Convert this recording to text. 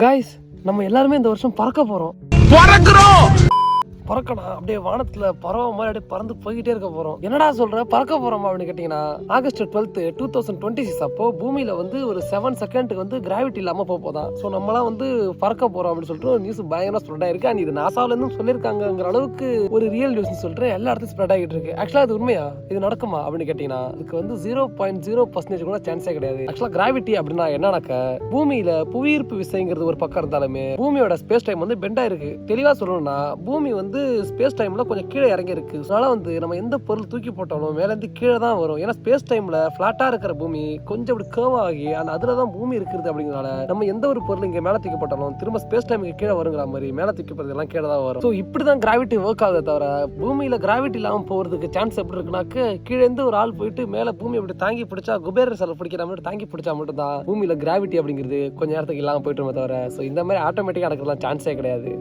Guys, நம்ம எல்லாருமே இந்த வருஷம் பறக்க போறோம். பறக்கணும் அப்படியே வானத்துல பறவை மாதிரி அப்படியே பறந்து போய்கிட்டே இருக்க போறோம். என்னடா சொல்ற, பறக்க போறோமா அப்படின்னு கேட்டீங்கன்னா, ஆகஸ்ட் 12, 2026 அப்போ பூமியில வந்து ஒரு 7 செகண்டுக்கு வந்து கிராவிட்டி இல்லாம போதான். ஸோ நம்மளாம் வந்து பறக்க போறோம் அப்படின்னு சொல்லிட்டு ஒரு நியூஸ் பயங்கரமா ஸ்ப்ரெட் ஆயிருக்கு. அண்ட் இது நாசால இருந்தும் சொல்லியிருக்காங்கிற அளவுக்கு ஒரு ரியல் நியூஸ் சொல்லிட்டு எல்லா இடத்துலையும் ஸ்ப்ரெட் ஆகிட்டு இருக்கு. ஆக்சுவலா இது உண்மையா, இது நடக்குமா அப்படின்னு கேட்டீங்கன்னா, இதுக்கு வந்து 0.0% கூட சான்ஸே கிடையாது. ஆக்சுவலா கிராவிட்டி அப்படின்னா என்னன்னாக்க, பூமியில புவியீர்ப்பு விசைங்கிறது ஒரு பக்கம் இருந்தாலுமே பூமியோட ஸ்பேஸ் டைம் வந்து பெண்டா இருக்கு. தெளிவா சொல்லணும்னா, பூமி வந்து ஸ்பேஸ் டைம்ல கொஞ்சம் கீழே இறங்கி இருக்கு. அதனால வந்து நம்ம எந்த பொருள் தூக்கி போட்டாலும் மேல இருந்து கீழே தான் வரும். ஏன்னா ஸ்பேஸ் டைம்ல பிளாட்டா இருக்கிற பூமி கொஞ்சம் அப்படி கர்வ் ஆகி அதுலதான் பூமி இருக்குது. அப்படிங்கிறனால நம்ம எந்த ஒரு பொருள் இங்க மேல தூக்கி போட்டாலும் திரும்ப ஸ்பேஸ் டைமுக்கு கீழே வருங்கிற மாதிரி மேல தூக்கி போறது எல்லாம் கீழே தான் வரும். ஸோ இப்படிதான் கிராவிட்டி ஒர்க் ஆகுது. தவிர பூமியில கிராவிட்டி இல்லாம போறதுக்கு சான்ஸ் எப்படி இருக்குனாக்க, கீழே இருந்து ஒரு ஆள் போயிட்டு மேல பூமி அப்படி தாங்கி பிடிச்சா, குபேர சிலை பிடிக்கிற மாதிரி தாங்கி பிடிச்சா மட்டும் தான் பூமியில கிராவிட்டி அப்படிங்கிறது கொஞ்ச நேரத்துக்கு இல்லாம போயிட்டு தவிர, ஸோ இந்த மாதிரி ஆட்டோமேட்டிக்கா நடக்கிறதுலாம் சான்ஸே கிடையாது.